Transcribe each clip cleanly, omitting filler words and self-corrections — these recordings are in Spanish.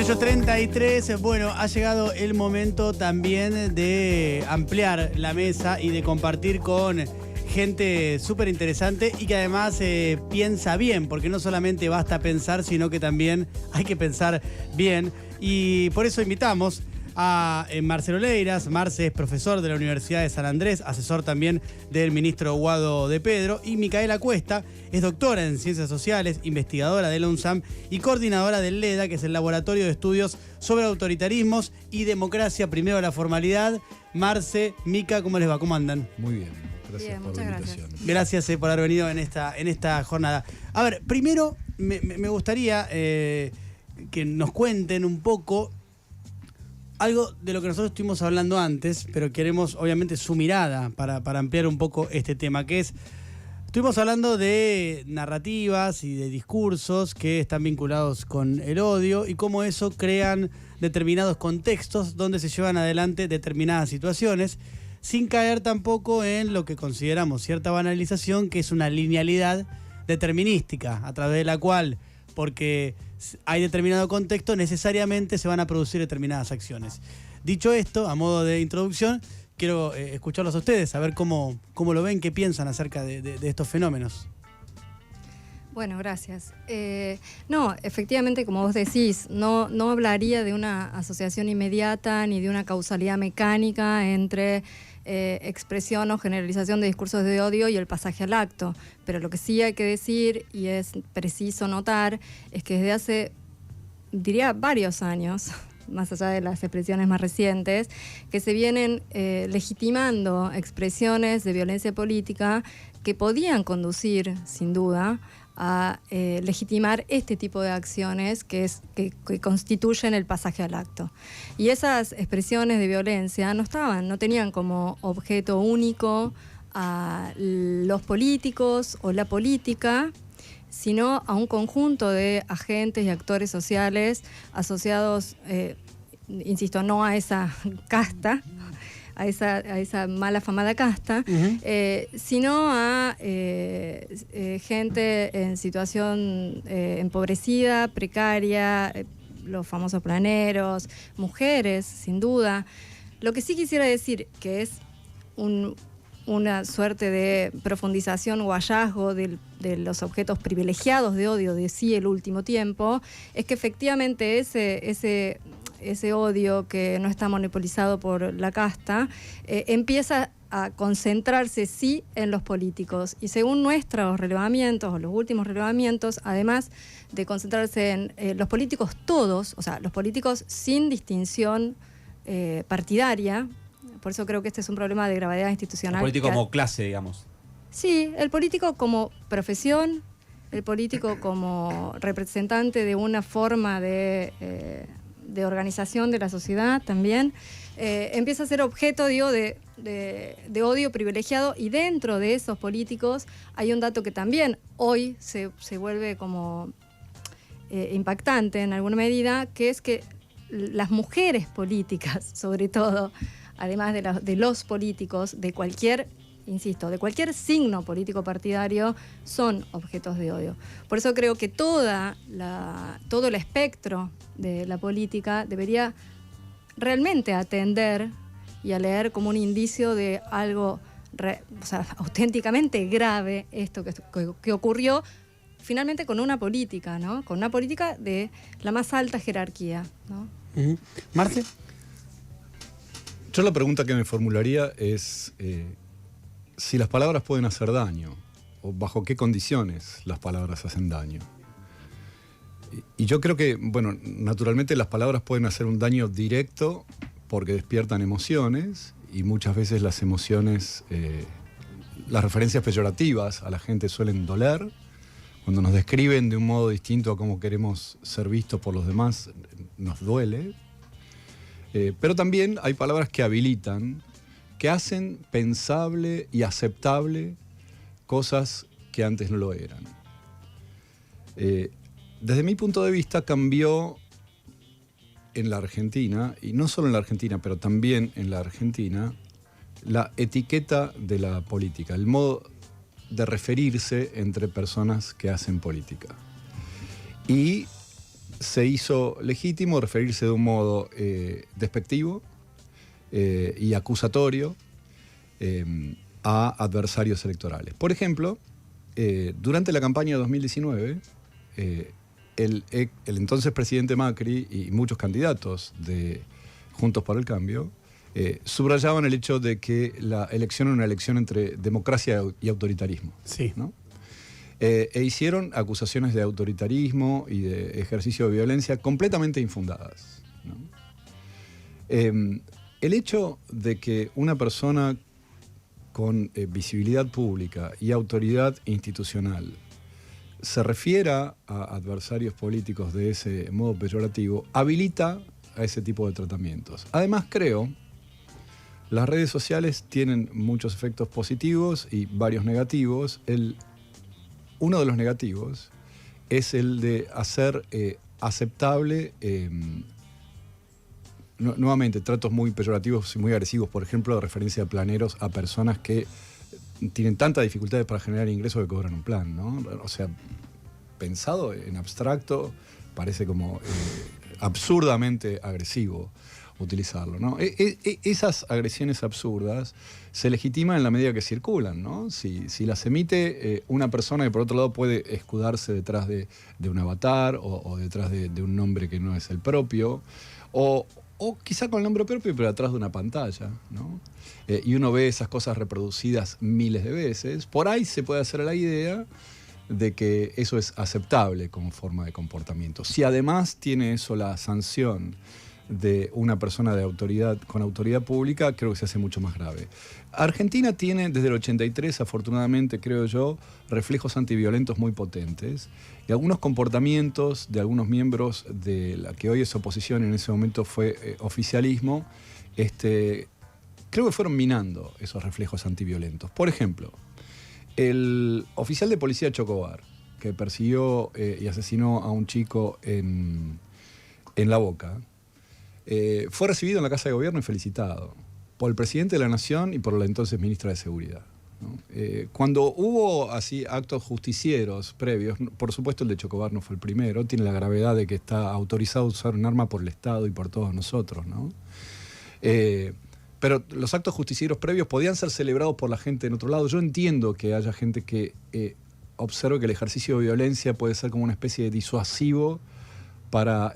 18:33, bueno, ha llegado el momento también de ampliar la mesa y de compartir con gente súper interesante y que además piensa bien, porque no solamente basta pensar, sino que también hay que pensar bien. Y por eso invitamos a Marcelo Leiras. Marce es profesor de la Universidad de San Andrés, asesor también del ministro Guado de Pedro, y Micaela Cuesta es doctora en Ciencias Sociales, investigadora de la UNSAM y coordinadora del LEDA, que es el Laboratorio de Estudios sobre Autoritarismos y Democracia. Primero la formalidad. Marce, Mica, ¿cómo les va? ¿Cómo andan? Muy bien, gracias bien, por la invitación. Gracias Por haber venido en esta jornada. A ver, primero me gustaría que nos cuenten un poco algo de lo que nosotros estuvimos hablando antes, pero queremos obviamente su mirada para ampliar un poco este tema, que es, estuvimos hablando de narrativas y de discursos que están vinculados con el odio y cómo eso crean determinados contextos donde se llevan adelante determinadas situaciones, sin caer tampoco en lo que consideramos cierta banalización, que es una linealidad determinística, a través de la cual, porque hay determinado contexto, necesariamente se van a producir determinadas acciones. Dicho esto, a modo de introducción, quiero escucharlos a ustedes, saber cómo lo ven, qué piensan acerca de estos fenómenos. Bueno, gracias. No, efectivamente, como vos decís, no hablaría de una asociación inmediata ni de una causalidad mecánica entre expresión o generalización de discursos de odio y el pasaje al acto. Pero lo que sí hay que decir, y es preciso notar, es que desde hace, diría, varios años, más allá de las expresiones más recientes, que se vienen legitimando expresiones de violencia política que podían conducir, sin duda, a legitimar este tipo de acciones que constituyen el pasaje al acto. Y esas expresiones de violencia no tenían como objeto único a los políticos o la política, sino a un conjunto de agentes y actores sociales asociados, insisto, no a esa casta, a esa mal afamada casta, sino a gente en situación empobrecida, precaria, los famosos planeros, mujeres, sin duda. Lo que sí quisiera decir, que es una suerte de profundización o hallazgo de los objetos privilegiados de odio de sí el último tiempo, es que efectivamente ese odio que no está monopolizado por la casta, empieza a concentrarse sí en los políticos. Y según nuestros relevamientos, o los últimos relevamientos, además de concentrarse en los políticos todos, o sea, los políticos sin distinción partidaria, por eso creo que este es un problema de gravedad institucional. El político como clase, digamos. Sí, el político como profesión, el político como representante de una forma de organización de la sociedad también, empieza a ser objeto, digo, de odio privilegiado, y dentro de esos políticos hay un dato que también hoy se vuelve como impactante en alguna medida, que es que las mujeres políticas, sobre todo, además de los políticos, de cualquier signo político partidario, son objetos de odio. Por eso creo que todo el espectro de la política debería realmente atender y a leer como un indicio de algo auténticamente grave, esto que ocurrió finalmente con una política, ¿no? Con una política de la más alta jerarquía, ¿no? Marce. Yo la pregunta que me formularía es si las palabras pueden hacer daño, o bajo qué condiciones las palabras hacen daño. Y yo creo que, bueno, naturalmente las palabras pueden hacer un daño directo porque despiertan emociones, y muchas veces las emociones, las referencias peyorativas a la gente suelen doler. Cuando nos describen de un modo distinto a cómo queremos ser vistos por los demás, nos duele. Pero también hay palabras que habilitan, que hacen pensable y aceptable cosas que antes no lo eran. Desde mi punto de vista cambió en la Argentina, y no solo en la Argentina, pero también en la Argentina, la etiqueta de la política, el modo de referirse entre personas que hacen política. Y se hizo legítimo referirse de un modo despectivo y acusatorio a adversarios electorales. Por ejemplo, durante la campaña de 2019, el entonces presidente Macri y muchos candidatos de Juntos por el Cambio subrayaban el hecho de que la elección era una elección entre democracia y autoritarismo. Sí. ¿No? E hicieron acusaciones de autoritarismo y de ejercicio de violencia completamente infundadas, ¿no? El hecho de que una persona con visibilidad pública y autoridad institucional se refiera a adversarios políticos de ese modo peyorativo habilita a ese tipo de tratamientos. Además, creo, las redes sociales tienen muchos efectos positivos y varios negativos. Uno de los negativos es el de hacer aceptable, nuevamente, tratos muy peyorativos y muy agresivos, por ejemplo, de referencia a planeros a personas que tienen tantas dificultades para generar ingresos que cobran un plan, ¿no? O sea, pensado en abstracto, parece como absurdamente agresivo utilizarlo, ¿no? Esas agresiones absurdas se legitiman en la medida que circulan, ¿no? Si las emite una persona que por otro lado puede escudarse detrás de un avatar o detrás de un nombre que no es el propio, o quizá con el nombre propio pero detrás de una pantalla, ¿no? Y uno ve esas cosas reproducidas miles de veces, por ahí se puede hacer la idea de que eso es aceptable como forma de comportamiento. Si además tiene eso la sanción de una persona de autoridad, con autoridad pública, creo que se hace mucho más grave. Argentina tiene desde el 83, afortunadamente, creo yo, reflejos antiviolentos muy potentes y algunos comportamientos de algunos miembros de la que hoy es oposición, en ese momento fue oficialismo, creo que fueron minando esos reflejos antiviolentos. Por ejemplo, el oficial de policía de Chocobar, que persiguió y asesinó a un chico en La Boca, fue recibido en la Casa de Gobierno y felicitado por el presidente de la Nación y por la entonces ministra de Seguridad, ¿no? Cuando hubo así actos justicieros previos, por supuesto el de Chocobar no fue el primero, tiene la gravedad de que está autorizado a usar un arma por el Estado y por todos nosotros, ¿no? Pero los actos justicieros previos podían ser celebrados por la gente en otro lado. Yo entiendo que haya gente que observe que el ejercicio de violencia puede ser como una especie de disuasivo para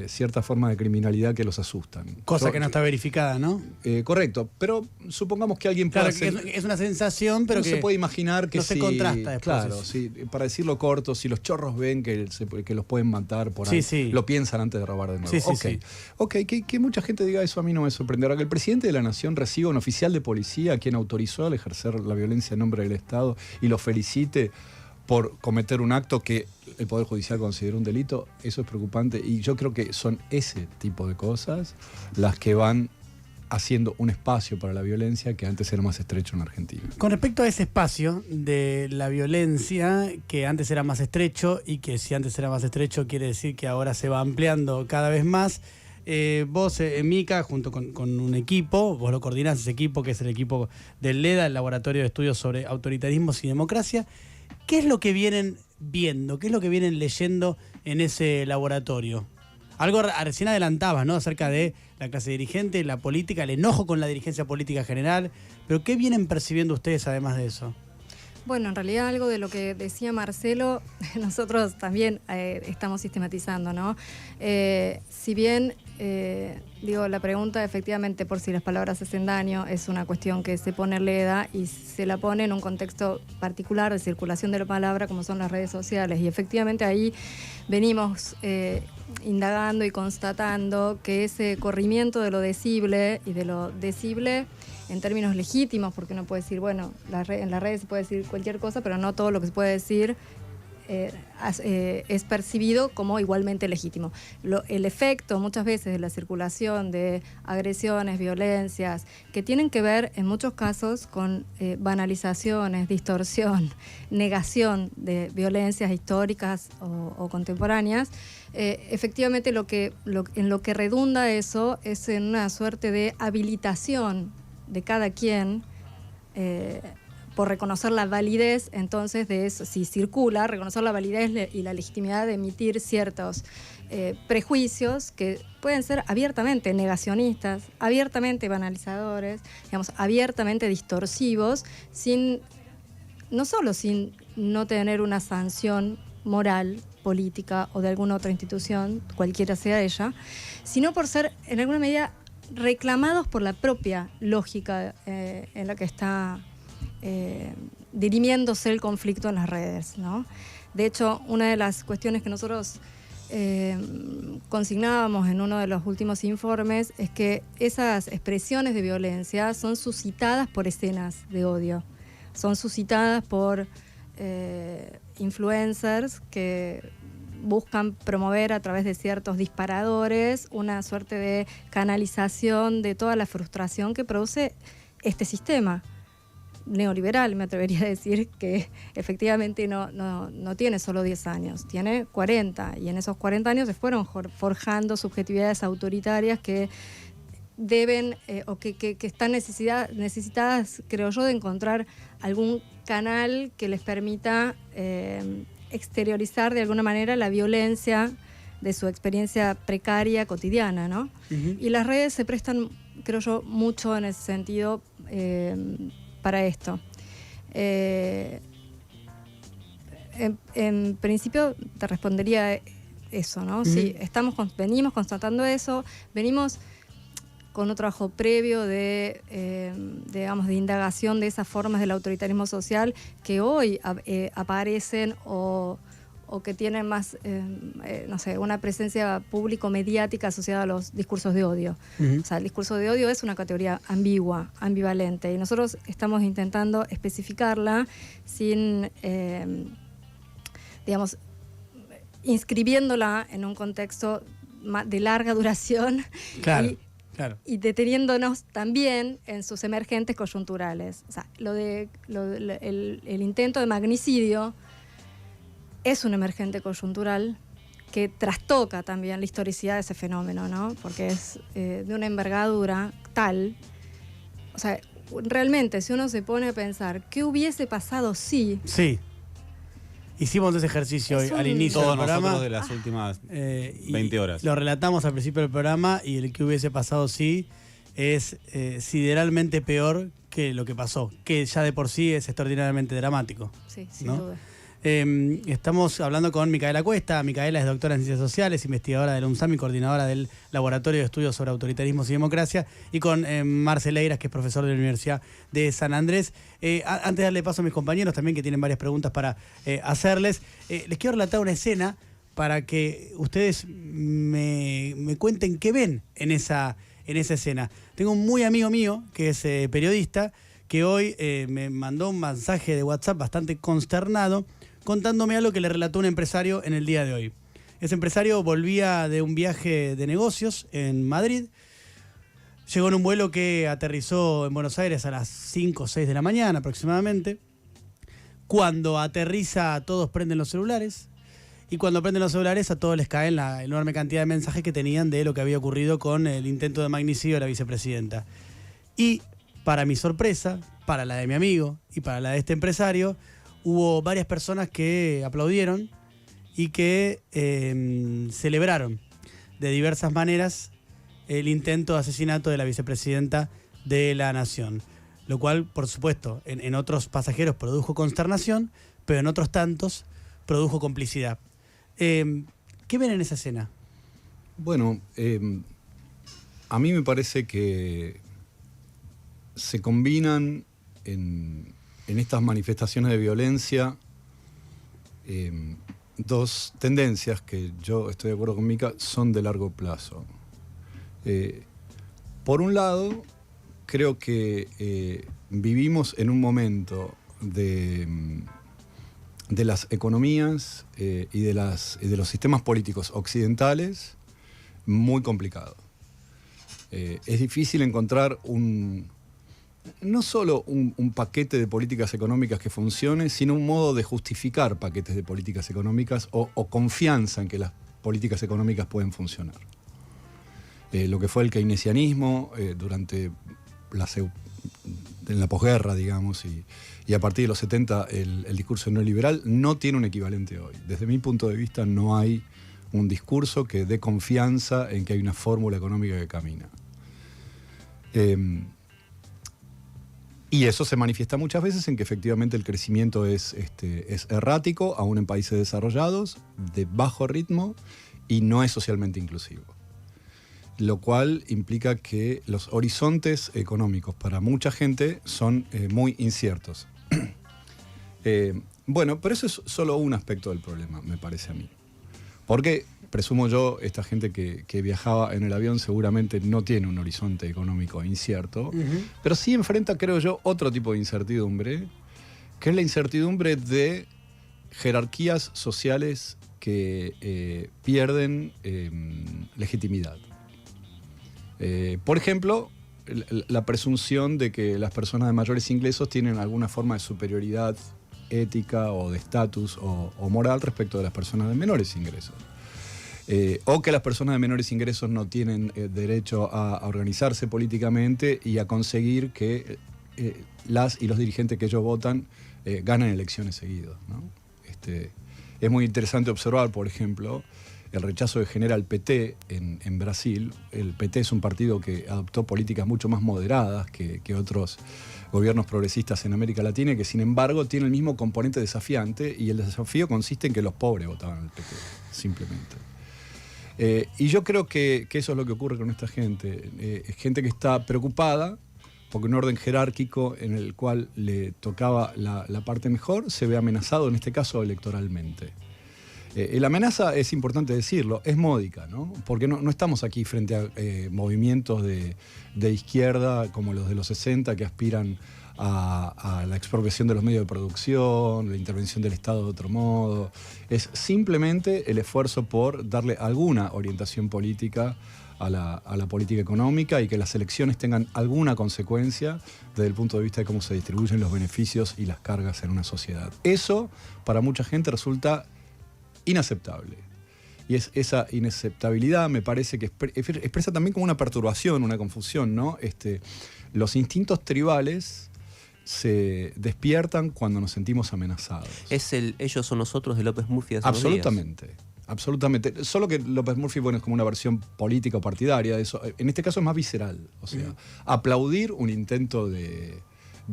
cierta forma de criminalidad que los asustan. Cosa que no está verificada, ¿no? Correcto, pero supongamos que alguien pueda hacer... que es una sensación, pero no que se puede imaginar que no se contrasta después. Claro, sí, para decirlo corto, si los chorros ven que los pueden matar por ahí, sí. lo piensan antes de robar de nuevo. Sí. Ok, que mucha gente diga eso a mí no me sorprenderá. Que el presidente de la Nación reciba a un oficial de policía a quien autorizó al ejercer la violencia en nombre del Estado y lo felicite por cometer un acto que el Poder Judicial considera un delito, eso es preocupante. Y yo creo que son ese tipo de cosas las que van haciendo un espacio para la violencia que antes era más estrecho en Argentina. Con respecto a ese espacio de la violencia, que antes era más estrecho, y que si antes era más estrecho quiere decir que ahora se va ampliando cada vez más, vos, Mica, junto con un equipo, vos lo coordinás, ese equipo que es el equipo del LEDA, el Laboratorio de Estudios sobre Autoritarismos y Democracia. ¿Qué es lo que vienen viendo? ¿Qué es lo que vienen leyendo en ese laboratorio? Algo recién adelantabas, ¿no? Acerca de la clase dirigente, la política, el enojo con la dirigencia política general. Pero ¿qué vienen percibiendo ustedes además de eso? Bueno, en realidad algo de lo que decía Marcelo, nosotros también estamos sistematizando, ¿no? Si bien, la pregunta efectivamente por si las palabras hacen daño es una cuestión que se pone en LEDA y se la pone en un contexto particular de circulación de la palabra como son las redes sociales. Y efectivamente ahí venimos indagando y constatando que ese corrimiento de lo decible y de lo decible en términos legítimos, porque uno puede decir, bueno, en las redes se puede decir cualquier cosa, pero no todo lo que se puede decir es percibido como igualmente legítimo. El efecto muchas veces de la circulación de agresiones, violencias, que tienen que ver en muchos casos con banalizaciones, distorsión, negación de violencias históricas o contemporáneas, efectivamente en lo que redunda eso es en una suerte de habilitación de cada quien por reconocer la validez, entonces, de eso, si circula, reconocer la validez y la legitimidad de emitir ciertos prejuicios que pueden ser abiertamente negacionistas, abiertamente banalizadores, digamos, abiertamente distorsivos, no solo sin no tener una sanción moral, política o de alguna otra institución, cualquiera sea ella, sino por ser en alguna medida reclamados por la propia lógica en la que está dirimiéndose el conflicto en las redes, ¿no? De hecho, una de las cuestiones que nosotros consignábamos en uno de los últimos informes es que esas expresiones de violencia son suscitadas por escenas de odio, son suscitadas por influencers que buscan promover a través de ciertos disparadores una suerte de canalización de toda la frustración que produce este sistema neoliberal. Me atrevería a decir que efectivamente no tiene solo 10 años, tiene 40, y en esos 40 años se fueron forjando subjetividades autoritarias que deben o que están necesitadas, creo yo, de encontrar algún canal que les permita exteriorizar de alguna manera la violencia de su experiencia precaria cotidiana, ¿no? Uh-huh. Y las redes se prestan, creo yo, mucho en ese sentido para esto. En principio te respondería eso, ¿no? Uh-huh. Sí, venimos constatando eso, venimos con un trabajo previo de indagación de esas formas del autoritarismo social que hoy aparecen o que tienen más, una presencia público-mediática asociada a los discursos de odio. Uh-huh. O sea, el discurso de odio es una categoría ambigua, ambivalente, y nosotros estamos intentando especificarla sin, inscribiéndola en un contexto de larga duración. Claro. Claro. Y deteniéndonos también en sus emergentes coyunturales. O sea, el intento de magnicidio es un emergente coyuntural que trastoca también la historicidad de ese fenómeno, ¿no? Porque es de una envergadura tal. O sea, realmente, si uno se pone a pensar, ¿qué hubiese pasado si? Sí. Hicimos ese ejercicio hoy al inicio del programa. Todos nosotros de las últimas 20 horas. Lo relatamos al principio del programa, y el que hubiese pasado sí es sideralmente peor que lo que pasó, que ya de por sí es extraordinariamente dramático. Sí, sin ¿no? duda. Estamos hablando con Micaela Cuesta. Micaela es doctora en Ciencias Sociales, investigadora del UNSAM y coordinadora del Laboratorio de Estudios sobre Autoritarismos y Democracia, y con Marcel Eiras, que es profesor de la Universidad de San Andrés. Antes de darle paso a mis compañeros también, que tienen varias preguntas para hacerles, les quiero relatar una escena para que ustedes me cuenten qué ven en esa escena. Tengo un muy amigo mío que es periodista, que hoy me mandó un mensaje de WhatsApp bastante consternado, contándome algo que le relató un empresario en el día de hoy. Ese empresario volvía de un viaje de negocios en Madrid, llegó en un vuelo que aterrizó en Buenos Aires a las 5 o 6 de la mañana aproximadamente. Cuando aterriza, todos prenden los celulares, y cuando prenden los celulares a todos les cae la enorme cantidad de mensajes que tenían de lo que había ocurrido con el intento de magnicidio de la vicepresidenta. Y para mi sorpresa, para la de mi amigo y para la de este empresario, hubo varias personas que aplaudieron y que celebraron de diversas maneras el intento de asesinato de la vicepresidenta de la Nación. Lo cual, por supuesto, en otros pasajeros produjo consternación, pero en otros tantos produjo complicidad. ¿Qué ven en esa escena? Bueno, a mí me parece que se combinan en estas manifestaciones de violencia dos tendencias que yo estoy de acuerdo con Mica, son de largo plazo. Por un lado, creo que vivimos en un momento de las economías y de los sistemas políticos occidentales muy complicado. Es difícil encontrar no solo un paquete de políticas económicas que funcione, sino un modo de justificar paquetes de políticas económicas o confianza en que las políticas económicas pueden funcionar. Lo que fue el keynesianismo durante en la posguerra, digamos, y a partir de los 70 el discurso neoliberal no tiene un equivalente hoy. Desde mi punto de vista no hay un discurso que dé confianza en que hay una fórmula económica que camina. Y eso se manifiesta muchas veces en que efectivamente el crecimiento es errático, aún en países desarrollados, de bajo ritmo, y no es socialmente inclusivo. Lo cual implica que los horizontes económicos para mucha gente son muy inciertos. Bueno, pero eso es solo un aspecto del problema, me parece a mí. Porque, presumo yo, esta gente que viajaba en el avión seguramente no tiene un horizonte económico incierto, pero sí enfrenta, creo yo, otro tipo de incertidumbre, que es la incertidumbre de jerarquías sociales que pierden legitimidad. Por ejemplo, la presunción de que las personas de mayores ingresos tienen alguna forma de superioridad ética o de estatus o moral respecto de las personas de menores ingresos. O que las personas de menores ingresos no tienen derecho a organizarse políticamente y a conseguir que las y los dirigentes que ellos votan ganen elecciones seguidas, ¿no? Es muy interesante observar, por ejemplo, el rechazo que genera el PT en Brasil. El PT es un partido que adoptó políticas mucho más moderadas que otros gobiernos progresistas en América Latina y que sin embargo tiene el mismo componente desafiante, y el desafío consiste en que los pobres votaban al PT, simplemente. Y yo creo que eso es lo que ocurre con esta gente. Es gente que está preocupada porque un orden jerárquico en el cual le tocaba la parte mejor se ve amenazado, en este caso electoralmente. La amenaza, es importante decirlo, es módica, ¿no? Porque no estamos aquí frente a movimientos de izquierda como los de los 60 que aspiran a la expropiación de los medios de producción, la intervención del Estado de otro modo. Es simplemente el esfuerzo por darle alguna orientación política a la política económica y que las elecciones tengan alguna consecuencia desde el punto de vista de cómo se distribuyen los beneficios y las cargas en una sociedad. Eso, para mucha gente, resulta inaceptable. Y esa inaceptabilidad me parece que expresa también como una perturbación, una confusión, ¿no? Los instintos tribales se despiertan cuando nos sentimos amenazados. Es el ellos son nosotros de López Murphy hace unos Absolutamente. días. Absolutamente. Solo que López Murphy, bueno, es como una versión política o partidaria de eso. En este caso es más visceral. O sea, aplaudir un intento de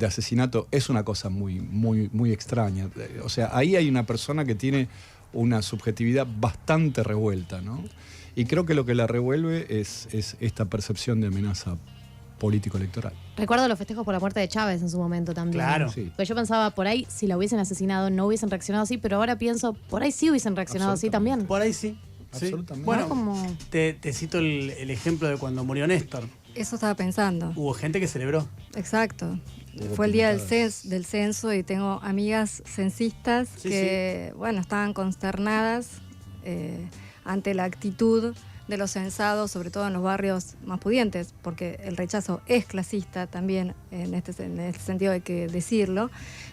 asesinato es una cosa muy, muy, muy extraña. O sea, ahí hay una persona que tiene una subjetividad bastante revuelta, ¿no? Y creo que lo que la revuelve es esta percepción de amenaza político-electoral. Recuerdo los festejos por la muerte de Chávez en su momento también. Claro. Sí. Porque yo pensaba, por ahí, si la hubiesen asesinado, no hubiesen reaccionado así, pero ahora pienso, por ahí sí hubiesen reaccionado así también. Por ahí sí. Sí. Absolutamente. Bueno, Como- te cito el ejemplo de cuando murió Néstor. Eso estaba pensando. Hubo gente que celebró. Exacto. Hubo Fue el día pintadas. del censo y tengo amigas censistas Sí, que, bueno, estaban consternadas ante la actitud de los censados, sobre todo en los barrios más pudientes, porque el rechazo es clasista también, en este sentido hay que decirlo,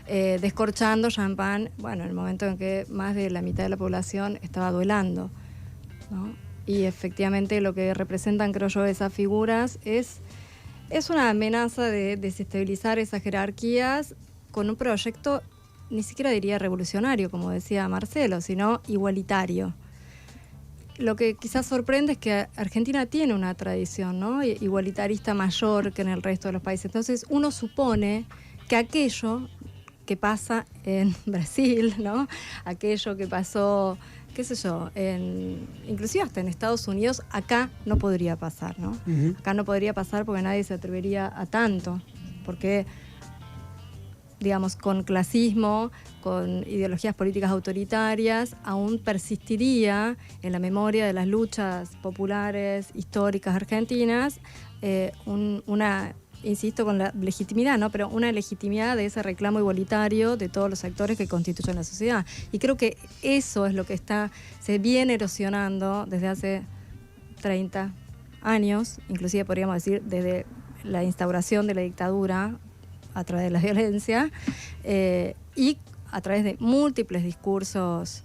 descorchando champán, bueno, en el momento en que más de la mitad de la población estaba duelando, ¿no? Y efectivamente lo que representan, creo yo, esas figuras es una amenaza de desestabilizar esas jerarquías con un proyecto, ni siquiera diría revolucionario, como decía Marcelo, sino igualitario. Lo que quizás sorprende es que Argentina tiene una tradición, ¿no?, igualitarista mayor que en el resto de los países. Entonces uno supone que aquello que pasa en Brasil, ¿no?, aquello que pasó, qué sé yo, inclusive hasta en Estados Unidos, acá no podría pasar, ¿no? Acá no podría pasar porque nadie se atrevería a tanto, porque, digamos, con clasismo, con ideologías políticas autoritarias, aún persistiría en la memoria de las luchas populares históricas argentinas una, insisto, con la legitimidad, ¿no?, pero una legitimidad de ese reclamo igualitario de todos los sectores que constituyen la sociedad. Y creo que eso es lo que se viene erosionando desde hace 30 años, inclusive podríamos decir desde la instauración de la dictadura a través de la violencia, y a través de múltiples discursos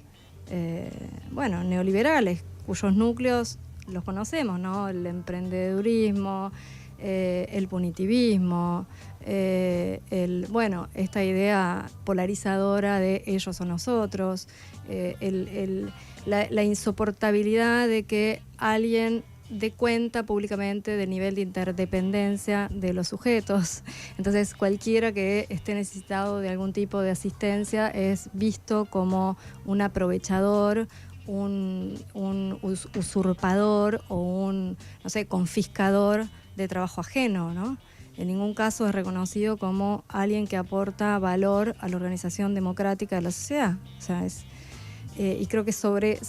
neoliberales, cuyos núcleos los conocemos, ¿no? El emprendedurismo, el punitivismo, esta idea polarizadora de ellos o nosotros, la insoportabilidad de que alguien dé cuenta públicamente del nivel de interdependencia de los sujetos. Entonces, cualquiera que esté necesitado de algún tipo de asistencia es visto como un aprovechador, un usurpador o un, confiscador de trabajo ajeno, ¿no? En ningún caso es reconocido como alguien que aporta valor a la organización democrática de la sociedad. O sea, y creo que sobre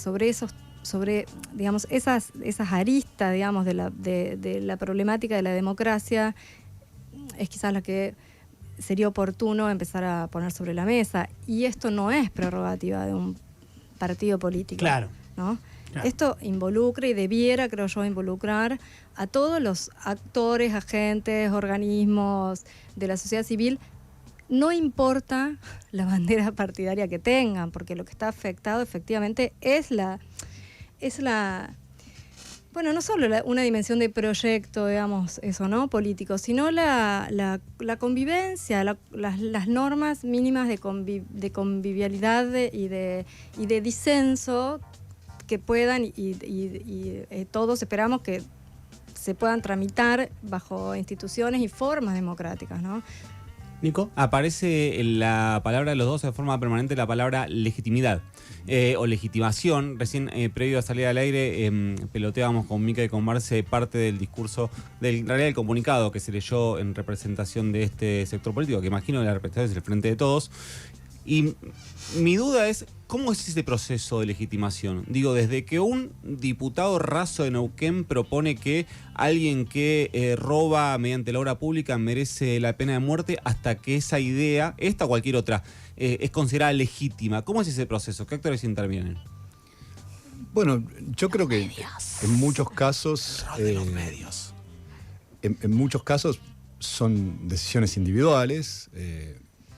digamos, esas aristas, digamos, de la problemática de la democracia es quizás la que sería oportuno empezar a poner sobre la mesa. Y esto no es prerrogativa de un partido político. Claro. ¿No? Claro. Esto involucra y debiera, creo yo, involucrar a todos los actores, agentes, organismos de la sociedad civil. No importa la bandera partidaria que tengan, porque lo que está afectado efectivamente es bueno, no solo una dimensión de proyecto, digamos, eso, ¿no? Político, sino la convivencia, las normas mínimas de convivialidad y de disenso que puedan y todos esperamos que se puedan tramitar bajo instituciones y formas democráticas, ¿no? Nico. Aparece en la palabra de los dos de forma permanente la palabra legitimidad o legitimación. Recién, previo a salir al aire, peloteábamos con Mica y con Marce parte del discurso, en realidad el comunicado que se leyó en representación de este sector político, que imagino que la representación es el Frente de Todos. Y mi duda es, ¿cómo es ese proceso de legitimación? Digo, desde que un diputado raso de Neuquén propone que alguien que roba mediante la obra pública merece la pena de muerte, hasta que esa idea, esta o cualquier otra, es considerada legítima. ¿Cómo es ese proceso? ¿Qué actores intervienen? Bueno, yo creo que en muchos casos... los medios. En muchos casos son decisiones individuales,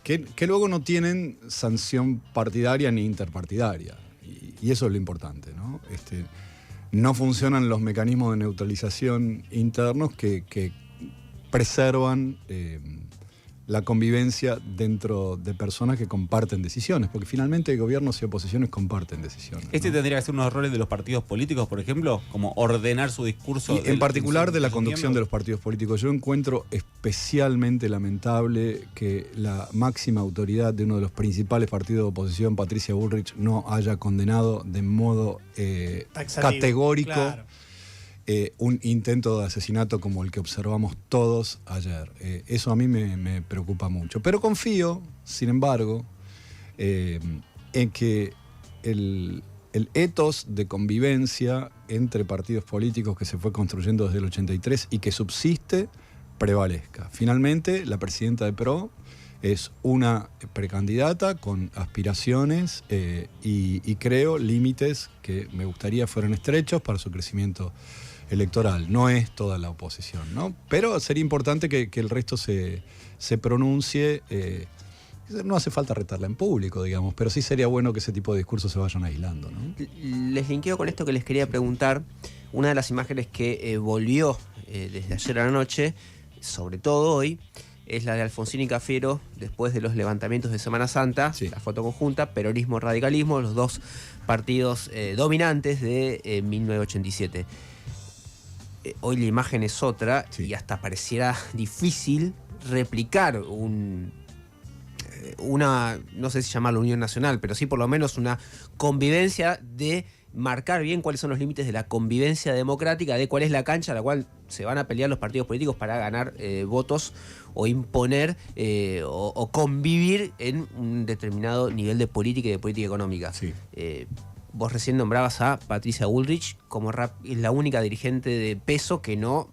que luego no tienen sanción partidaria ni interpartidaria. Y eso es lo importante, ¿no? No funcionan los mecanismos de neutralización internos que preservan la convivencia dentro de personas que comparten decisiones, porque finalmente gobiernos y oposiciones comparten decisiones, ¿no? Tendría que ser uno de los roles de los partidos políticos, por ejemplo, como ordenar su discurso. Y en particular de la conducción de los partidos políticos. Yo encuentro especialmente lamentable que la máxima autoridad de uno de los principales partidos de oposición, Patricia Bullrich, no haya condenado de modo categórico, claro, un intento de asesinato como el que observamos todos ayer. Eso a mí me preocupa mucho. Pero confío, sin embargo, en que el ethos de convivencia entre partidos políticos que se fue construyendo desde el 83 y que subsiste, prevalezca. Finalmente, la presidenta de PRO es una precandidata con aspiraciones y creo límites que me gustaría fueran estrechos para su crecimiento electoral. No es toda la oposición, ¿no? Pero sería importante que el resto se pronuncie. No hace falta retarla en público, digamos, pero sí sería bueno que ese tipo de discursos se vayan aislando, ¿no? Les linkeo con esto que les quería preguntar. Una de las imágenes que volvió desde ayer a la noche, sobre todo hoy, es la de Alfonsín y Cafiero después de los levantamientos de Semana Santa, sí. La foto conjunta, peronismo, radicalismo, los dos partidos dominantes de 1987. Hoy la imagen es otra, sí. Y hasta pareciera difícil replicar una, no sé si llamarlo unión nacional, pero sí por lo menos una convivencia, de marcar bien cuáles son los límites de la convivencia democrática, de cuál es la cancha a la cual se van a pelear los partidos políticos para ganar votos o imponer o convivir en un determinado nivel de política y de política económica. Sí. Vos recién nombrabas a Patricia Bullrich como es la única dirigente de peso que no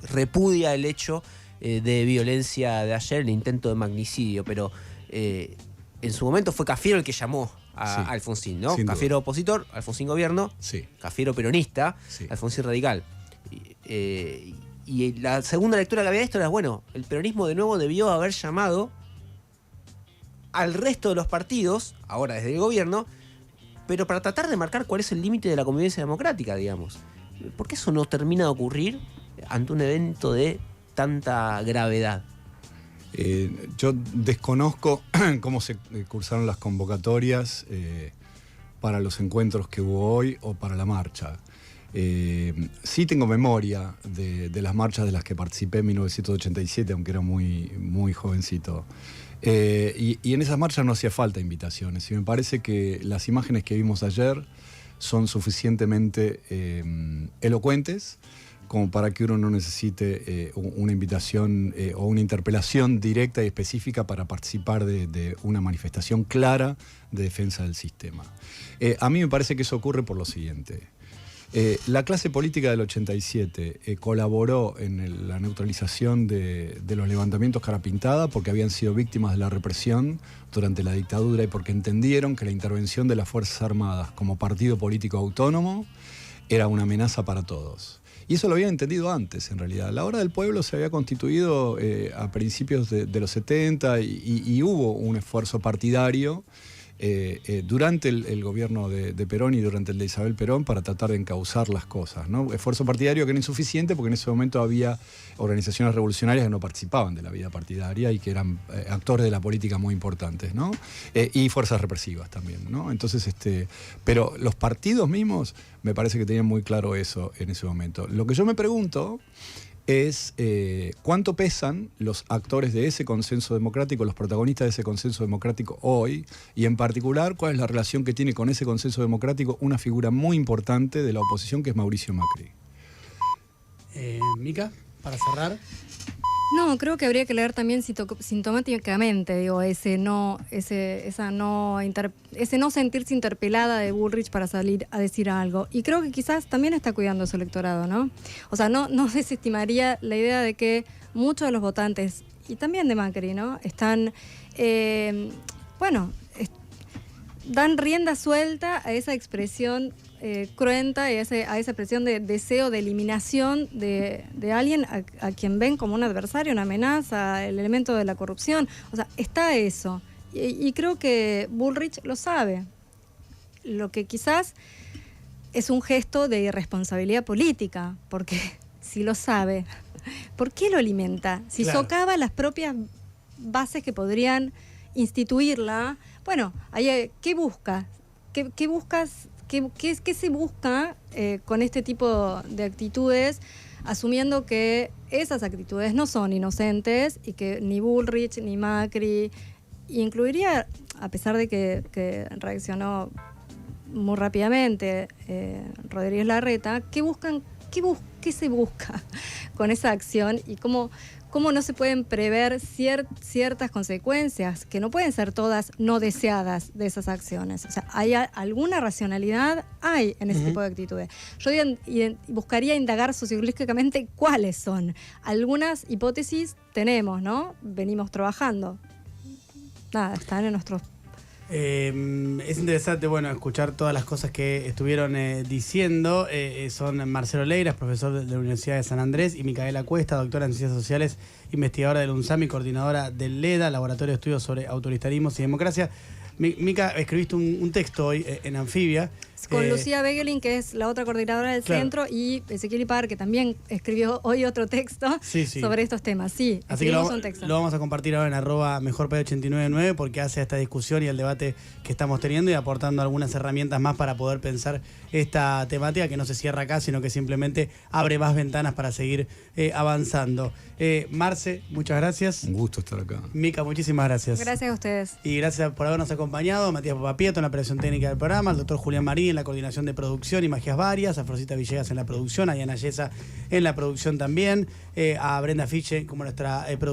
repudia el hecho de violencia de ayer, el intento de magnicidio, pero en su momento fue Cafiero el que llamó a Alfonsín, ¿no? Cafiero opositor, Alfonsín gobierno, sí. Cafiero peronista, sí. Alfonsín radical. Y la segunda lectura que había de esto era, bueno, el peronismo de nuevo debió haber llamado al resto de los partidos, ahora desde el gobierno, pero para tratar de marcar cuál es el límite de la convivencia democrática, digamos. ¿Por qué eso no termina de ocurrir ante un evento de tanta gravedad? Yo desconozco cómo se cursaron las convocatorias para los encuentros que hubo hoy o para la marcha. Sí tengo memoria de las marchas de las que participé en 1987, aunque era muy, muy jovencito. Y en esas marchas no hacía falta invitaciones. Y me parece que las imágenes que vimos ayer son suficientemente elocuentes como para que uno no necesite una invitación o una interpelación directa y específica para participar de una manifestación clara de defensa del sistema. A mí me parece que eso ocurre por lo siguiente. La clase política del 87 colaboró en la neutralización de los levantamientos cara pintada porque habían sido víctimas de la represión durante la dictadura y porque entendieron que la intervención de las Fuerzas Armadas como partido político autónomo era una amenaza para todos. Y eso lo habían entendido antes, en realidad. La Hora del Pueblo se había constituido a principios de los 70 y hubo un esfuerzo partidario durante el gobierno de Perón y durante el de Isabel Perón para tratar de encauzar las cosas, ¿no? Esfuerzo partidario que era insuficiente porque en ese momento había organizaciones revolucionarias que no participaban de la vida partidaria y que eran actores de la política muy importantes, ¿no? Y fuerzas represivas también, ¿no? Entonces, pero los partidos mismos me parece que tenían muy claro eso en ese momento. Lo que yo me pregunto es cuánto pesan los actores de ese consenso democrático, los protagonistas de ese consenso democrático hoy, y en particular cuál es la relación que tiene con ese consenso democrático una figura muy importante de la oposición que es Mauricio Macri. Mica, para cerrar. No, creo que habría que leer también sintomáticamente, digo, ese no sentirse interpelada de Bullrich para salir a decir algo. Y creo que quizás también está cuidando a su electorado, ¿no? O sea, no desestimaría la idea de que muchos de los votantes, y también de Macri, ¿no? Están, dan rienda suelta a esa expresión cruenta y a esa expresión de deseo de eliminación de alguien a quien ven como un adversario, una amenaza, el elemento de la corrupción. O sea, está eso. Y creo que Bullrich lo sabe. Lo que quizás es un gesto de irresponsabilidad política, porque si lo sabe, ¿por qué lo alimenta? Si claro, socava las propias bases que podrían instituirla, bueno, ahí, ¿qué busca? ¿Qué buscas? ¿Qué se busca con este tipo de actitudes, asumiendo que esas actitudes no son inocentes y que ni Bullrich ni Macri, incluiría, a pesar de que reaccionó muy rápidamente Rodríguez Larreta, ¿qué se busca con esa acción y cómo no se pueden prever ciertas consecuencias, que no pueden ser todas no deseadas de esas acciones? O sea, ¿hay alguna racionalidad? Hay en ese tipo de actitudes. Yo buscaría indagar sociológicamente cuáles son. Algunas hipótesis tenemos, ¿no? Venimos trabajando. Nada, están en nuestros... Es interesante, bueno, escuchar todas las cosas que estuvieron diciendo. Son Marcelo Leiras, profesor de la Universidad de San Andrés, y Micaela Cuesta, doctora en Ciencias Sociales, investigadora del UNSAM y coordinadora del LEDA, Laboratorio de Estudios sobre Autoritarismos y Democracia. Mica, escribiste un texto hoy en Anfibia. Con Lucía Begelin, que es la otra coordinadora del centro, y Ezequiel Ipar, que también escribió hoy otro texto sobre estos temas. Sí, así que un texto. Lo vamos a compartir ahora en @mejorpaís899 porque hace esta discusión y el debate que estamos teniendo y aportando algunas herramientas más para poder pensar esta temática que no se cierra acá, sino que simplemente abre más ventanas para seguir avanzando. Marce, muchas gracias. Un gusto estar acá. Mica, muchísimas gracias. Gracias a ustedes. Y gracias por habernos acompañado. Matías Papapieto en la operación técnica del programa, el doctor Julián Marí en la coordinación de producción y magias varias, a Florcita Villegas en la producción, a Diana Yesa en la producción también, a Brenda Fiche como nuestra productora.